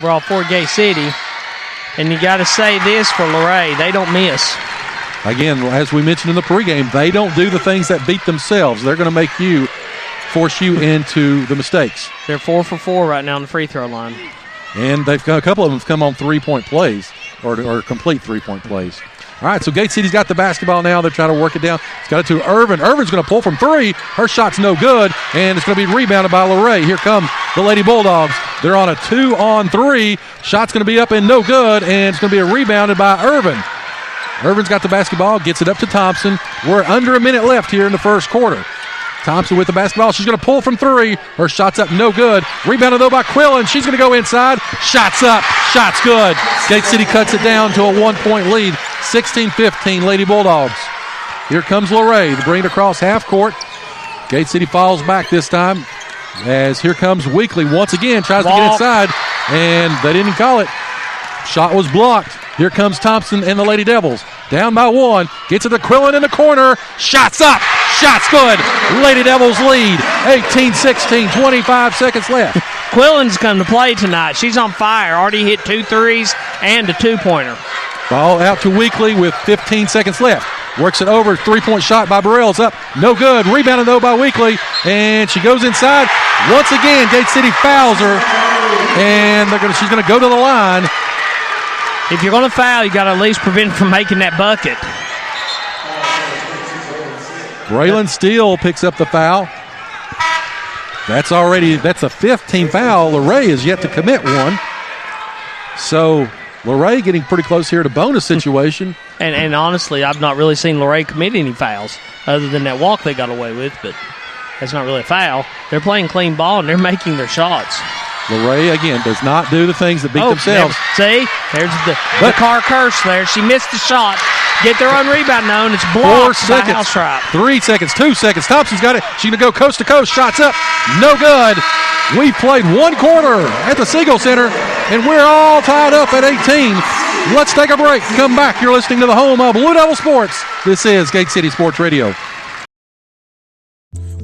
overall for Gate City. And you got to say this for Luray, they don't miss. Again, as we mentioned in the pregame, they don't do the things that beat themselves. They're going to force you into the mistakes. They're 4 for 4 right now on the free throw line. And they've got a couple of them have come on three-point plays or complete three-point plays. All right, so Gate City's got the basketball now. They're trying to work it down. It's got it to Irvin. Irvin's going to pull from three. Her shot's no good, and it's going to be rebounded by Luray. Here come the Lady Bulldogs. They're on a 2-on-3. Shot's going to be up and no good, and it's going to be rebounded by Irvin. Irvin's got the basketball, gets it up to Thompson. We're under a minute left here in the first quarter. Thompson with the basketball. She's going to pull from three. Her shot's up, no good. Rebounded, though, by Quillen. She's going to go inside. Shot's up. Shot's good. Gate City cuts it down to a 1-point lead. 16-15, Lady Bulldogs. Here comes Luray to bring it across half court. Gate City falls back this time as here comes Weekly once again. Tries to get inside, and they didn't call it. Shot was blocked. Here comes Thompson and the Lady Devils. Down by one. Gets it to Quillen in the corner. Shots up. Shots good. Lady Devils lead. 18-16, 25 seconds left. Quillen's come to play tonight. She's on fire. Already hit 2 threes and a 2-pointer. Ball out to Weekly with 15 seconds left. Works it over. 3-point shot by Burrell. It's up. No good. Rebounded, though, by Weekly. And she goes inside. Once again, Gate City fouls her. And she's going to go to the line. If you're going to foul, you got to at least prevent from making that bucket. Braylon Steele picks up the foul. That's a 15 foul. Luray is yet to commit one. So Luray getting pretty close here to bonus situation. And honestly, I've not really seen Luray commit any fouls other than that walk they got away with, but that's not really a foul. They're playing clean ball, and they're making their shots. Luray, again, does not do the things that beat themselves. See? There's the car curse there. She missed the shot. Get their own rebound known. It's blocked 4 seconds. by Housetrap. 3 seconds, 2 seconds. Thompson's got it. She's going to go coast to coast. Shots up. No good. We've played one quarter at the Siegel Center, and we're all tied up at 18. Let's take a break. Come back. You're listening to the home of Blue Devil Sports. This is Gate City Sports Radio.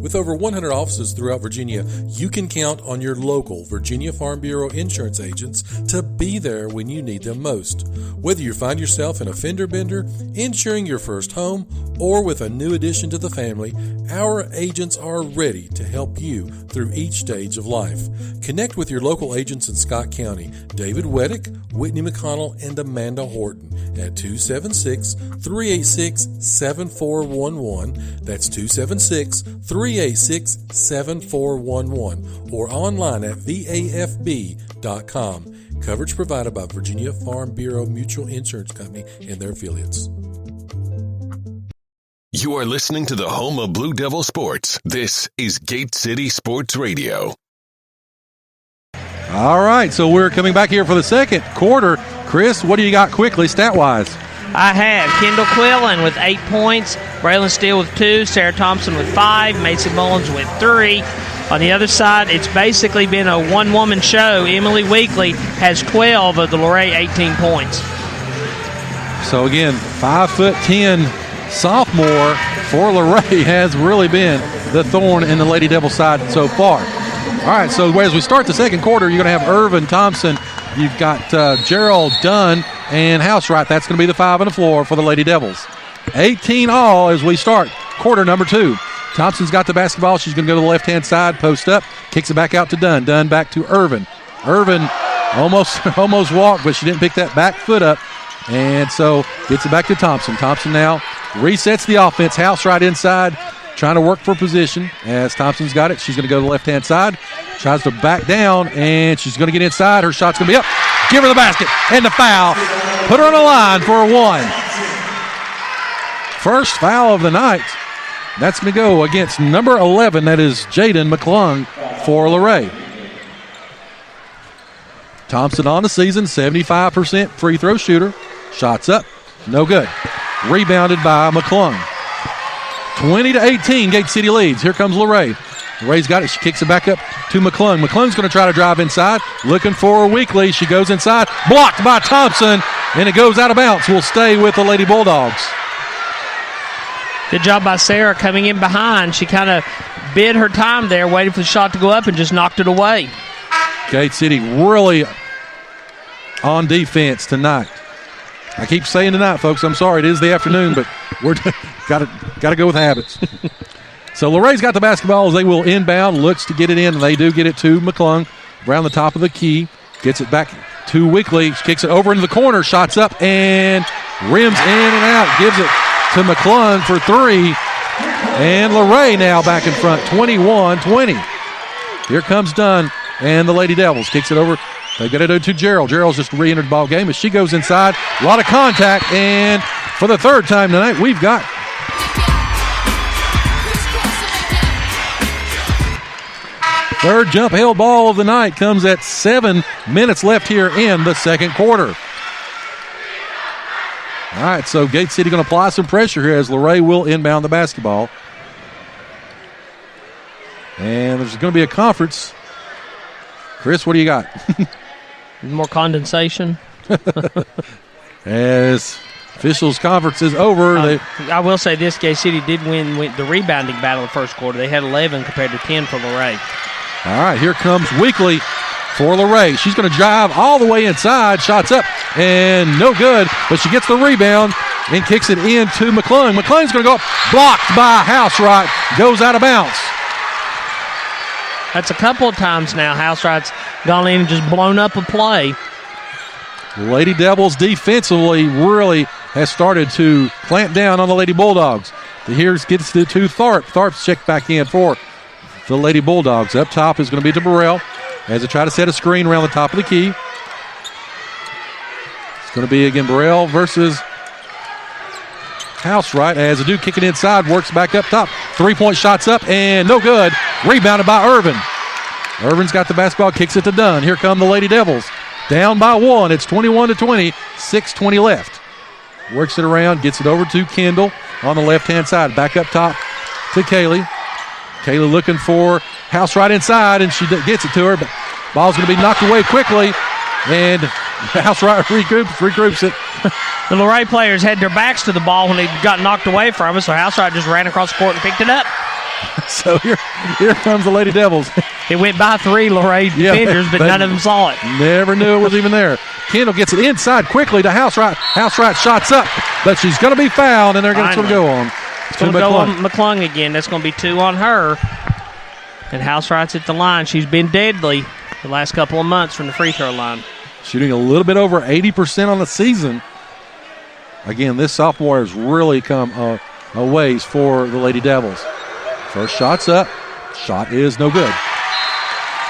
With over 100 offices throughout Virginia, you can count on your local Virginia Farm Bureau insurance agents to be there when you need them most. Whether you find yourself in a fender bender, insuring your first home, or with a new addition to the family, our agents are ready to help you through each stage of life. Connect with your local agents in Scott County, David Weddick, Whitney McConnell, and Amanda Horton at 276-386-7411. That's 276-386-7411 or online at vafb.com. Coverage provided by Virginia Farm Bureau Mutual Insurance Company and their affiliates. You are listening to the home of Blue Devil Sports. This is Gate City Sports Radio. All right, so we're coming back here for the second quarter. Chris, what do you got quickly, stat-wise? I have Kendall Quillen with 8 points, Braylon Steele with 2, Sarah Thompson with 5, Macy Mullins with 3. On the other side, it's basically been a one-woman show. Emily Weekly has 12 of the Luray 18 points. So again, 5'10" sophomore for Luray has really been the thorn in the Lady Devil side so far. All right, so as we start the second quarter, you're going to have Irvin Thompson. You've got Gerald Dunn and Housewright. That's going to be the 5 on the floor for the Lady Devils. 18 all as we start quarter number 2. Thompson's got the basketball. She's going to go to the left-hand side, post up, kicks it back out to Dunn. Dunn back to Irvin. Irvin almost walked, but she didn't pick that back foot up, and so gets it back to Thompson. Thompson now resets the offense. Housewright inside, trying to work for position as Thompson's got it. She's going to go to the left-hand side, tries to back down, and she's going to get inside. Her shot's going to be up. Give her the basket and the foul. Put her on the line for a 1. First foul of the night. That's going to go against number 11. That is Jaden McClung for Luray. Thompson on the season, 75% free throw shooter. Shots up, no good. Rebounded by McClung. 20-18, Gate City leads. Here comes Luray. Luray's got it. She kicks it back up to McClung. McClung's going to try to drive inside. Looking for Weekly. She goes inside. Blocked by Thompson, and it goes out of bounds. Will stay with the Lady Bulldogs. Good job by Sarah coming in behind. She kind of bid her time there, waiting for the shot to go up, and just knocked it away. Gate City really on defense tonight. I keep saying tonight, folks. I'm sorry, it is the afternoon, but we're got to go with habits. So Luray's got the basketball as they will inbound, looks to get it in, and they do get it to McClung around the top of the key. Gets it back to Weekly. She kicks it over into the corner, shots up, and rims in and out. Gives it to McClung for three. And Luray now back in front, 21-20. Here comes Dunn and the Lady Devils. Kicks it over. They get it to Gerald. Gerald's just re-entered the ball game as she goes inside. A lot of contact, and for the third time tonight, we've got third jump held ball of the night. Comes at 7 minutes left here in the second quarter. All right, so Gate City going to apply some pressure here as Luray will inbound the basketball. And there's going to be a conference. Chris, what do you got? More condensation. As officials' conference is over. I will say this, Gate City did win the rebounding battle in the first quarter. They had 11 compared to 10 for Luray. All right, here comes Weekly for Luray. She's going to drive all the way inside. Shots up and no good, but she gets the rebound and kicks it into McClung. McClung's going to go up, blocked by Housewright, goes out of bounds. That's a couple of times now Housewright's gone in and just blown up a play. Lady Devils defensively really has started to clamp down on the Lady Bulldogs. Here gets it to Tharp. Tharp's checked back in for the Lady Bulldogs. Up top is going to be to Burrell as they try to set a screen around the top of the key. It's going to be again Burrell versus Housewright as the dude kicking inside works back up top. 3-point shots up and no good. Rebounded by Irvin. Irvin's got the basketball, kicks it to Dunn. Here come the Lady Devils. Down by one. It's 21-20. 6:20 left. Works it around, gets it over to Kendall on the left-hand side. Back up top to Kaylee. Kaylee looking for Housewright inside, and she gets it to her, but ball's going to be knocked away quickly, and Housewright regroups it. The Luray players had their backs to the ball when they got knocked away from us, so Housewright just ran across the court and picked it up. So here comes the Lady Devils. It went by three Luray defenders, but none of them saw it. Never knew it was even there. Kendall gets it inside quickly to Housewright. Housewright shots up, but she's going to be fouled, and they're going to go on. It's going to go on McClung again. That's going to be 2 on her. And Housewright's at the line. She's been deadly the last couple of months from the free throw line. Shooting a little bit over 80% on the season. Again, this sophomore has really come a ways for the Lady Devils. First shot's up. Shot is no good.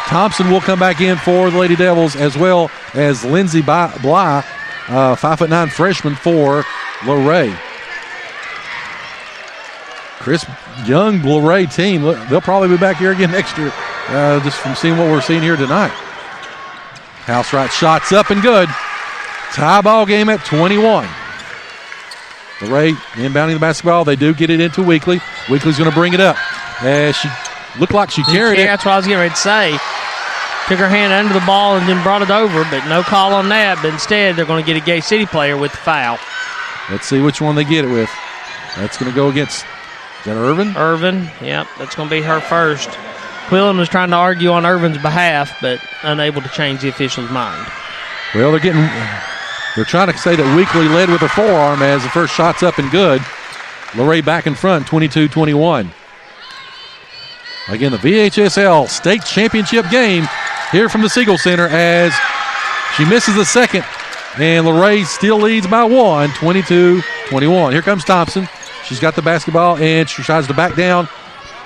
Thompson will come back in for the Lady Devils, as well as Lindsey Bly, 5'9" freshman for Luray. Chris, young Luray team, they'll probably be back here again next year, just from seeing what we're seeing here tonight. Housewright shots up and good. Tie ball game at 21. Luray inbounding the basketball. They do get it into Weekly. Weekly's going to bring it up. As she looked like she carried it. That's what I was getting ready to say. Took her hand under the ball and then brought it over, but no call on that. But instead, they're going to get a Gate City player with the foul. Let's see which one they get it with. That's going to go against, is that Irvin? Irvin, yep. That's going to be her first. Quillen was trying to argue on Irvin's behalf, but unable to change the official's mind. Well, they're trying to say that Weekly led with a forearm as the first shot's up and good. Luray back in front, 22-21. Again, the VHSL state championship game here from the Siegel Center as she misses the second, and Luray still leads by one, 22-21. Here comes Thompson. She's got the basketball, and she tries to back down,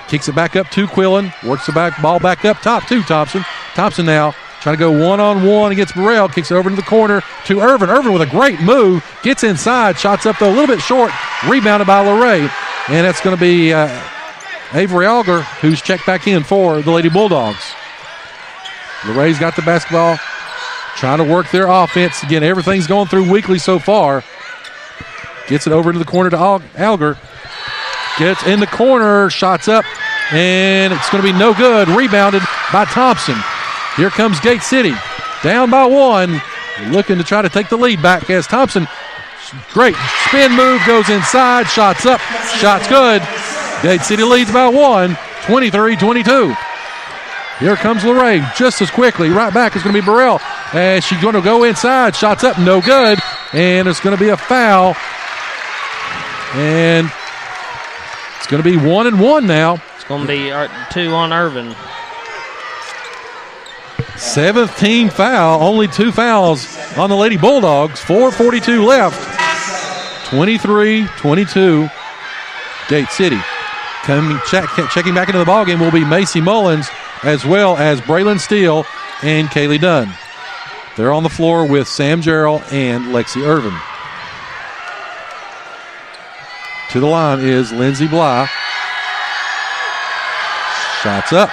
kicks it back up to Quillen, works the ball back up top to Thompson. Thompson now trying to go one-on-one against Burrell, kicks it over into the corner to Irvin. Irvin with a great move, gets inside, shots up though a little bit short, rebounded by Luray, and that's going to be Avery Alger, who's checked back in for the Lady Bulldogs. Luray's got the basketball, trying to work their offense. Again, everything's going through Weekly so far. Gets it over into the corner to Alger. Gets in the corner, shots up, and it's going to be no good. Rebounded by Thompson. Here comes Gate City, down by one, looking to try to take the lead back as Thompson, great spin move, goes inside, shots up, shots good. Gate City leads by one, 23-22. Here comes Luray just as quickly. Right back is going to be Burrell. as she's going to go inside. Shots up, no good. And it's going to be a foul. And it's going to be 1-1 now. It's going to be 2 on Irvin. 17th foul, only 2 fouls on the Lady Bulldogs. 4:42 left. 23-22, Gate City. Checking back into the ballgame will be Macy Mullins as well as Braylon Steele and Kaylee Dunn. They're on the floor with Sam Jarrell and Lexi Irvin. To the line is Lindsey Bly. Shots up.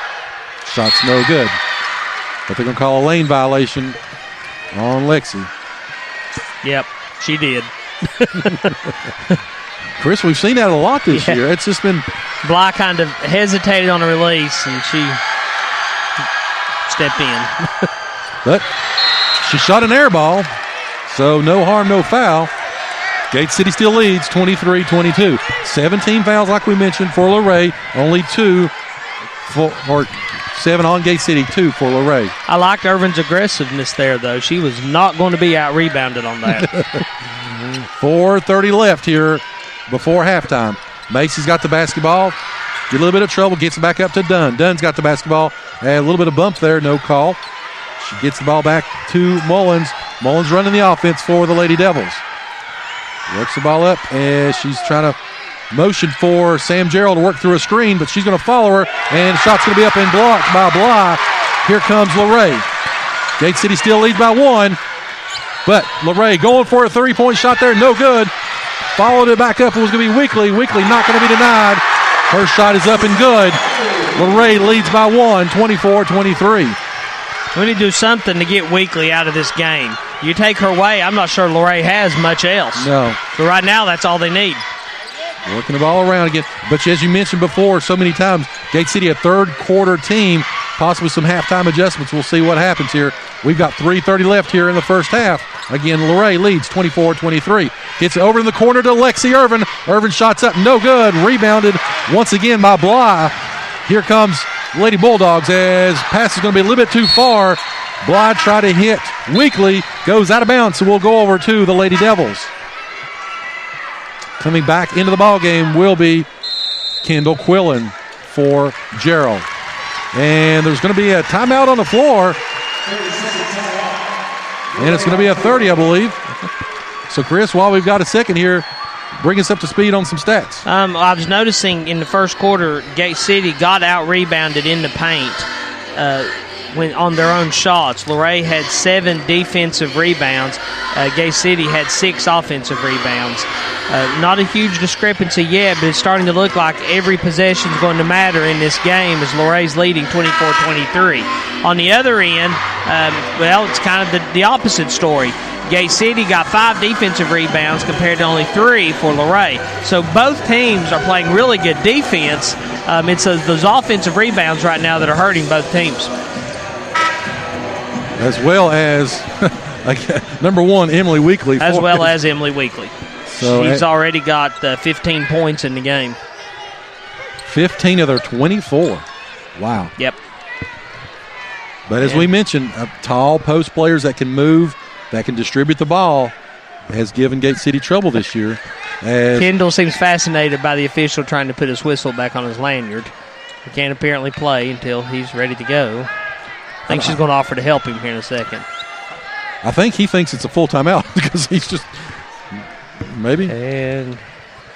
Shots no good. But they're going to call a lane violation on Lexi. Yep, she did. Chris, we've seen that a lot this year. It's just been... Bly kind of hesitated on a release, and she stepped in. But she shot an air ball, so no harm, no foul. Gate City still leads 23-22. 17 fouls, like we mentioned, for Luray. Only 2 or 7 on Gate City, 2 for Luray. I liked Irvin's aggressiveness there, though. She was not going to be out-rebounded on that. 4:30 left here before halftime. Macy's got the basketball. Get a little bit of trouble, gets it back up to Dunn. Dunn's got the basketball. And a little bit of bump there, no call. She gets the ball back to Mullins. Mullins running the offense for the Lady Devils. Works the ball up, and she's trying to motion for Sam Jarrell to work through a screen, but she's going to follow her, and the shot's going to be up and blocked by Bly. Here comes Luray. Gate City still leads by 1, but Luray going for a 3-point shot there, no good. Followed it back up, it was going to be Weekly. Weekly not going to be denied. Her shot is up and good. Luray leads by 1, 24-23. We need to do something to get Weekly out of this game. You take her away, I'm not sure Luray has much else. No. But right now, that's all they need. Working the ball around again. But as you mentioned before so many times, Gate City a third-quarter team, possibly some halftime adjustments. We'll see what happens here. We've got 3:30 left here in the first half. Again, Luray leads 24-23. Gets it over in the corner to Lexi Irvin. Irvin shots up, no good. Rebounded once again by Bly. Here comes Lady Bulldogs as pass is going to be a little bit too far. Bly tried to hit Weekly, goes out of bounds, so we'll go over to the Lady Devils. Coming back into the ball game will be Kendall Quillen for Gerald. And there's going to be a timeout on the floor. And it's going to be a 30, I believe. So, Chris, while we've got a second here, bring us up to speed on some stats. I was noticing in the first quarter, Gate City got out-rebounded in the paint when on their own shots. Luray had 7 defensive rebounds. Gate City had 6 offensive rebounds. Not a huge discrepancy yet, but it's starting to look like every possession is going to matter in this game as Luray's leading 24-23. On the other end, it's kind of the opposite story. Gate City got 5 defensive rebounds compared to only 3 for Luray. So both teams are playing really good defense. It's those offensive rebounds right now that are hurting both teams. As well as, number 1, Emily Weekly. As well as Emily Weekly. So she's already got 15 points in the game. 15 of their 24. Wow. Yep. But as we mentioned, tall post players that can move, that can distribute the ball, has given Gate City trouble this year. Kendall seems fascinated by the official trying to put his whistle back on his lanyard. He can't apparently play until he's ready to go. I think she's going to offer to help him here in a second. I think he thinks it's a full timeout because he's just maybe. And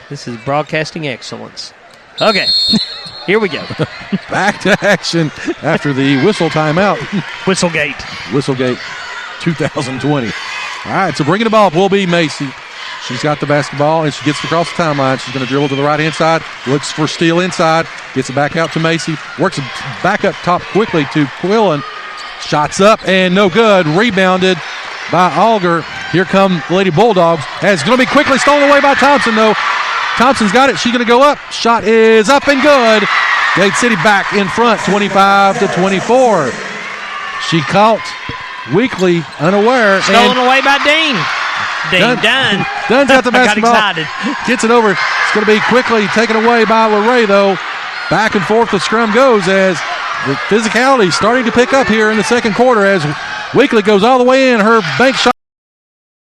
this is broadcasting excellence. Okay, here we go. Back to action after the whistle timeout. Whistlegate. Whistlegate 2020. All right, so bringing the ball up will be Macy. She's got the basketball, and she gets it across the timeline. She's going to dribble to the right-hand side, looks for Steele inside, gets it back out to Macy, works it back up top quickly to Quillen. Shots up, and no good. Rebounded by Auger. Here come the Lady Bulldogs. And it's going to be quickly stolen away by Thompson, though. Thompson's got it. She's going to go up. Shot is up and good. Gate City back in front, 25-24. She caught Weekly unaware. Stolen away by Dean. Dunn. Dunn's got the basketball. Got excited. Gets it over. It's going to be quickly taken away by Luray, though. Back and forth the scrum goes as the physicality starting to pick up here in the second quarter as Weekly goes all the way in. Her bank shot